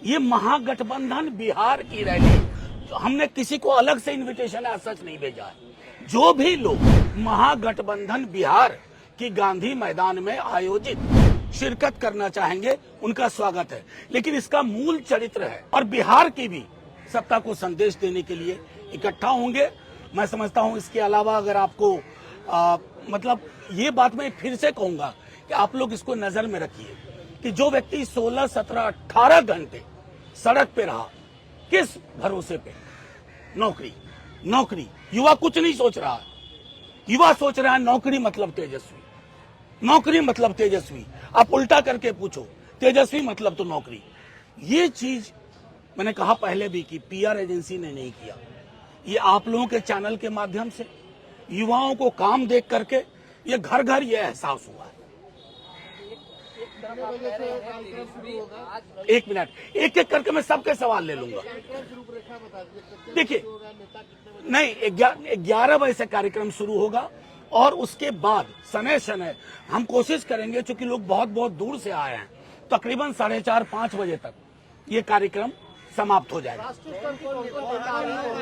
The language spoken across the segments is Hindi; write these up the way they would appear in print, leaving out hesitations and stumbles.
ये महागठबंधन बिहार की रैली, हमने किसी को अलग से इनविटेशन है सच नहीं भेजा है। जो भी लोग महागठबंधन बिहार की गांधी मैदान में आयोजित शिरकत करना चाहेंगे उनका स्वागत है, लेकिन इसका मूल चरित्र है और बिहार की भी सत्ता को संदेश देने के लिए इकट्ठा होंगे। मैं समझता हूं इसके अलावा अगर आपको मतलब ये बात मैं फिर से कहूंगा कि आप लोग इसको नजर में रखिए कि जो व्यक्ति 16, 17, 18 घंटे सड़क पे रहा, किस भरोसे पे? नौकरी। युवा कुछ नहीं सोच रहा है, युवा सोच रहा है नौकरी मतलब तेजस्वी, नौकरी मतलब तेजस्वी। आप उल्टा करके पूछो, तेजस्वी मतलब तो नौकरी। ये चीज मैंने कहा पहले भी कि पीआर एजेंसी ने नहीं किया, ये आप लोगों के चैनल के माध्यम से युवाओं को काम देख करके ये घर घर ये एहसास हुआ है। एक मिनट, एक एक करके मैं सबके सवाल ले लूंगा। देखिए, नहीं 11 बजे से कार्यक्रम शुरू होगा और उसके बाद शनय हम कोशिश करेंगे, चूंकि लोग बहुत बहुत दूर से आए हैं, तकरीबन 4:30-5 बजे तक ये कार्यक्रम समाप्त हो जाएगा।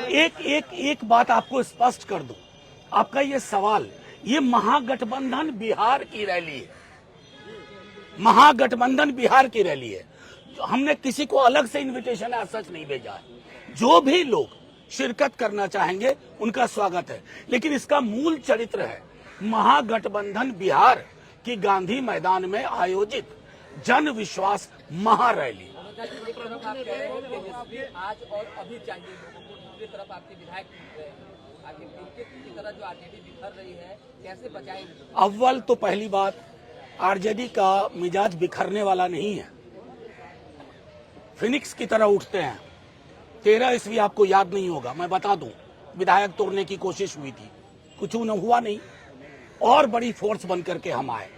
एक बात आपको स्पष्ट कर दूं, आपका ये सवाल, ये महागठबंधन बिहार की रैली है, महागठबंधन बिहार की रैली है। हमने किसी को अलग से इनविटेशन है सच नहीं भेजा है। जो भी लोग शिरकत करना चाहेंगे उनका स्वागत है, लेकिन इसका मूल चरित्र है महागठबंधन बिहार की गांधी मैदान में आयोजित जन विश्वास महारैली। आज और अभी चाहिए लोगों को, दूसरी तरफ आपके विधायक आगे की तरह जो आरजेडी बिखर रही है, कैसे बचाएंगे? अव्वल तो पहली बात, आरजेडी का मिजाज बिखरने वाला नहीं है, फिनिक्स की तरह उठते हैं। 13 ईस्वी आपको याद नहीं होगा, मैं बता दूं, विधायक तोड़ने की कोशिश हुई थी, कुछ हुआ नहीं, और बड़ी फोर्स बन करके हम आए।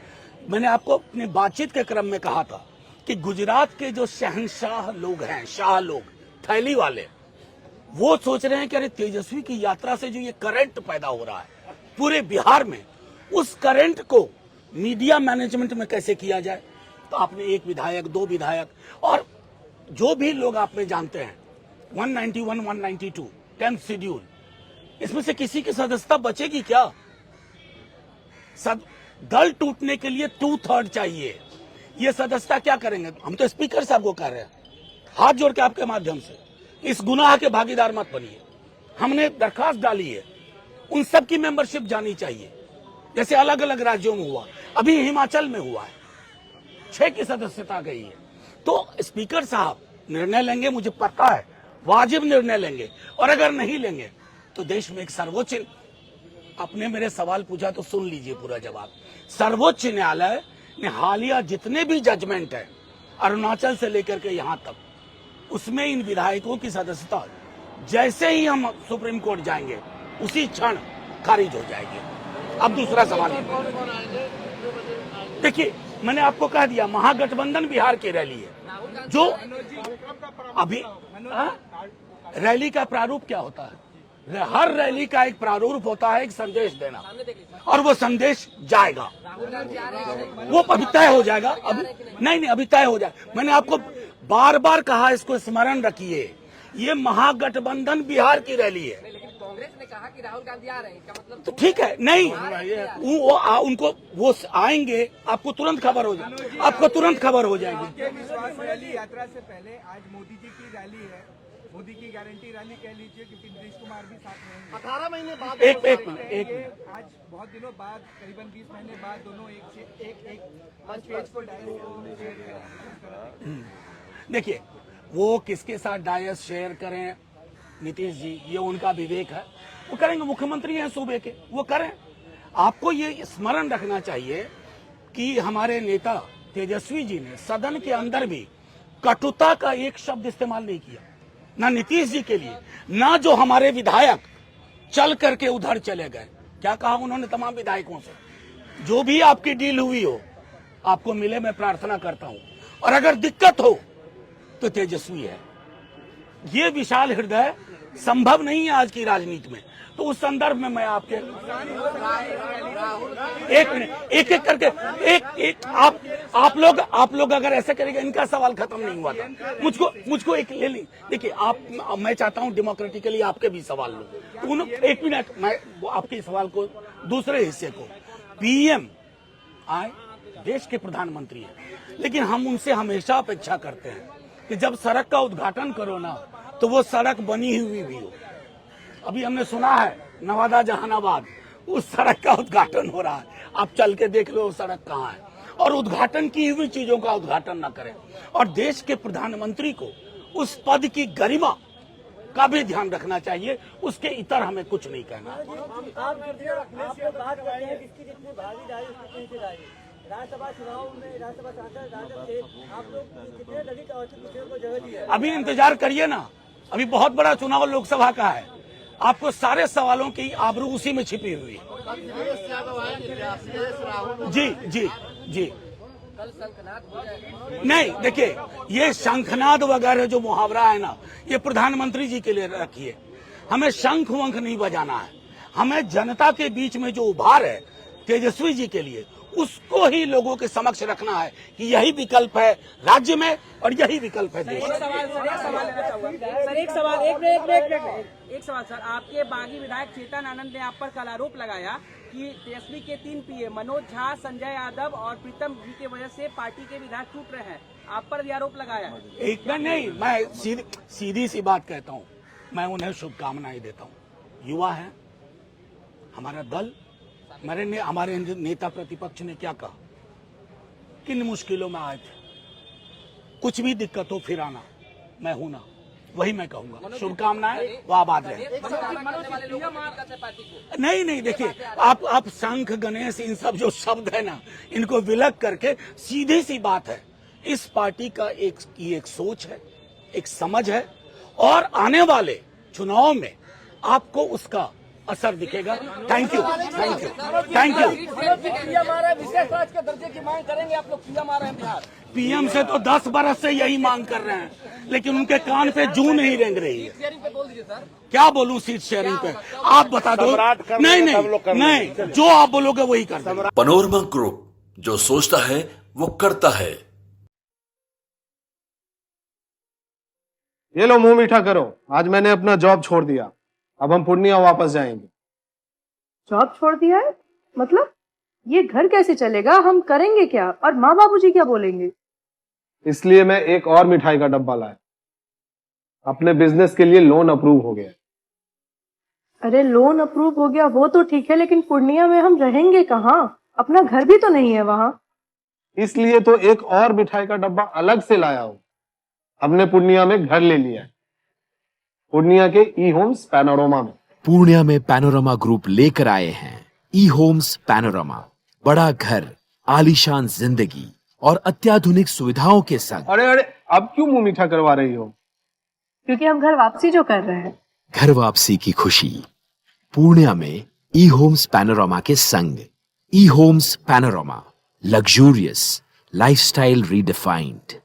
मैंने आपको अपनी बातचीत के क्रम में कहा था कि गुजरात के जो शहंशाह लोग हैं, शाह लोग, थैली वाले, वो सोच रहे हैं कि अरे तेजस्वी की यात्रा से जो ये करंट पैदा हो रहा है पूरे बिहार में, उस करंट को मीडिया मैनेजमेंट में कैसे किया जाए। तो आपने एक विधायक, 2 विधायक और जो भी लोग आप में जानते हैं 191, 192, 10th शेड्यूल, इसमें से किसी की सदस्यता बचेगी क्या? दल टूटने के लिए 2/3 चाहिए। ये सदस्यता क्या करेंगे? हम तो स्पीकर साहब को कह रहे हैं, हाथ जोड़ के आपके माध्यम से इस गुनाह के भागीदार मत बनिए। हमने दरखास्त डाली है, उन सब की मेंबरशिप जानी चाहिए, जैसे अलग अलग राज्यों में हुआ, अभी हिमाचल में हुआ है, 6 की सदस्यता गई है। तो स्पीकर साहब निर्णय लेंगे, मुझे पता है वाजिब निर्णय लेंगे, और अगर नहीं लेंगे तो देश में एक सर्वोच्च, आपने मेरे सवाल पूछा तो सुन लीजिए पूरा जवाब। सर्वोच्च न्यायालय ने हालिया जितने भी जजमेंट है अरुणाचल से लेकर के यहां तक, उसमें इन विधायकों की सदस्यता जैसे ही हम सुप्रीम कोर्ट जाएंगे उसी क्षण खारिज हो जाएगी। अब दूसरा सवाल, देखिए मैंने आपको कह दिया महागठबंधन बिहार की रैली है। जो अभी रैली का प्रारूप क्या होता है? हर रैली का एक प्रारूप होता है, एक संदेश देना, और वो संदेश जाएगा, वो अभी तय हो जाएगा। अभी नहीं, अभी तय हो जाएगा। मैंने आपको बार बार कहा, इसको स्मरण रखिए, ये महागठबंधन बिहार की रैली है। लेकिन कांग्रेस ने कहा कि राहुल गांधी आ रहे हैं, क्या मतलब? तो ठीक है, नहीं उनको वो आएंगे, आपको तुरंत खबर हो जाएगी, आपको तुरंत खबर हो जाएगी। विश्वास रैली यात्रा से पहले आज मोदी जी की रैली है, मोदी की गारंटी रैली कह लीजिए, क्योंकि नीतीश कुमार भी साथ में 18 महीने बाद, एक मिनट, आज बहुत दिनों बाद, करीबन 20 महीने बाद दोनों एक मंच पेज को देखिए, वो किसके साथ डायस शेयर करें, नीतीश जी, ये उनका विवेक है, वो करेंगे, मुख्यमंत्री हैं सूबे के, वो करें। आपको ये स्मरण रखना चाहिए कि हमारे नेता तेजस्वी जी ने सदन के अंदर भी कटुता का एक शब्द इस्तेमाल नहीं किया, ना नीतीश जी के लिए, ना जो हमारे विधायक चल करके उधर चले गए। क्या कहा उन्होंने तमाम विधायकों से? जो भी आपकी डील हुई हो आपको मिले, मैं प्रार्थना करता हूं, और अगर दिक्कत हो तो तेजस्वी है। ये विशाल हृदय संभव नहीं है आज की राजनीति में। तो उस संदर्भ में मैं आपके एक मिनट एक एक करके एक आप लोग अगर ऐसे करेंगे, इनका सवाल खत्म नहीं हुआ था। मुझको एक ले ली। देखिए मैं चाहता हूं डेमोक्रेटिकली आपके भी सवाल लो। एक मिनट, मैं आपके सवाल को दूसरे हिस्से को, पीएम आए देश के प्रधानमंत्री है, लेकिन हम उनसे हमेशा अपेक्षा करते हैं कि जब सड़क का उद्घाटन करो ना, तो वो सड़क बनी हुई भी हो। अभी हमने सुना है नवादा जहानाबाद उस सड़क का उद्घाटन हो रहा है, आप चल के देख लो वो सड़क कहाँ है। और उद्घाटन की हुई चीजों का उद्घाटन ना करें। और देश के प्रधानमंत्री को उस पद की गरिमा का भी ध्यान रखना चाहिए, उसके इतर हमें कुछ नहीं कहना। राज्यसभा चुनाव में राज्यसभा सांसद राजद थे, आप लोग कितने दलित और पिछड़े को जगह दी है? अभी इंतजार करिए ना, अभी बहुत बड़ा चुनाव लोकसभा का है। आपको सारे सवालों की आबरू उसी में छिपी हुई है। जी जी जी कल शंखनाद हो जाएगा। नहीं, देखिए ये शंखनाद वगैरह जो मुहावरा है ना, ये प्रधानमंत्री जी के लिए रखिए। हमें शंख वंख नहीं बजाना है। हमें जनता के बीच में जो उभार है तेजस्वी जी के लिए, उसको ही लोगों के समक्ष रखना है कि यही विकल्प है राज्य में और यही विकल्प है देश में। एक सवाल सर, आपके बागी विधायक चेतन आनंद ने आप पर कल आरोप लगाया कि तेजस्वी के 3 पीए मनोज झा, संजय यादव और प्रीतम जी की वजह से पार्टी के विधायक टूट रहे हैं। आप पर भी आरोप लगाया। एक नहीं, मैं सीधी सी बात कहता हूँ, मैं उन्हें शुभकामनाएं देता हूँ। युवा है हमारा दल। हमारे नेता प्रतिपक्ष ने क्या कहा, किन मुश्किलों में आए थे, कुछ भी दिक्कत हो फिर आना, मैं हूं ना, वही मैं कहूंगा। शुभकामनाएं, वो आबाद रहे। नहीं, देखिए आप शंख गणेश इन सब जो शब्द है ना, इनको विलग करके सीधी सी बात है, इस पार्टी का एक सोच है, एक समझ है, और आने वाले चुनाव में आपको उसका असर दिखेगा। Thank you. विशेष राज के दर्जे की मांग करेंगे आप लोग? पीएम से तो 10 बरस से यही मांग कर रहे हैं, लेकिन उनके कान पे जू नहीं रेंग रही है। क्या बोलूं सीट शेयरिंग पे, आप बता दो। नहीं, जो आप बोलोगे वही कर देंगे। पैनोरमा ग्रुप, जो सोचता है वो करता है। ये लो मुंह मीठा करो, आज मैंने अपना जॉब छोड़ दिया, अब हम पूर्णिया वापस जाएंगे। जॉब छोड़ दिया है? मतलब ये घर कैसे चलेगा? हम करेंगे क्या? और माँ बाबूजी क्या बोलेंगे? इसलिए मैं एक और मिठाई का डब्बा लाया। अपने बिजनेस के लिए लोन अप्रूव हो गया। अरे लोन अप्रूव हो गया वो तो ठीक है, लेकिन पूर्णिया में हम रहेंगे कहाँ? अपना घर भी तो नहीं है वहाँ। इसलिए तो एक और मिठाई का डब्बा अलग से लाया हूँ। हमने पूर्णिया में घर ले लिया है, पूर्णिया के ई होम्स पैनोरमा में। पूर्णिया में पैनोरमा ग्रुप लेकर आए हैं ई होम्स पैनोरमा। बड़ा घर, आलीशान जिंदगी और अत्याधुनिक सुविधाओं के संग। अरे अब क्यों मुंह मीठा करवा रही हो? क्योंकि हम घर वापसी जो कर रहे हैं। घर वापसी की खुशी पूर्णिया में ई होम्स पैनोरमा के संग। E Homes Panorama, luxurious lifestyle redefined.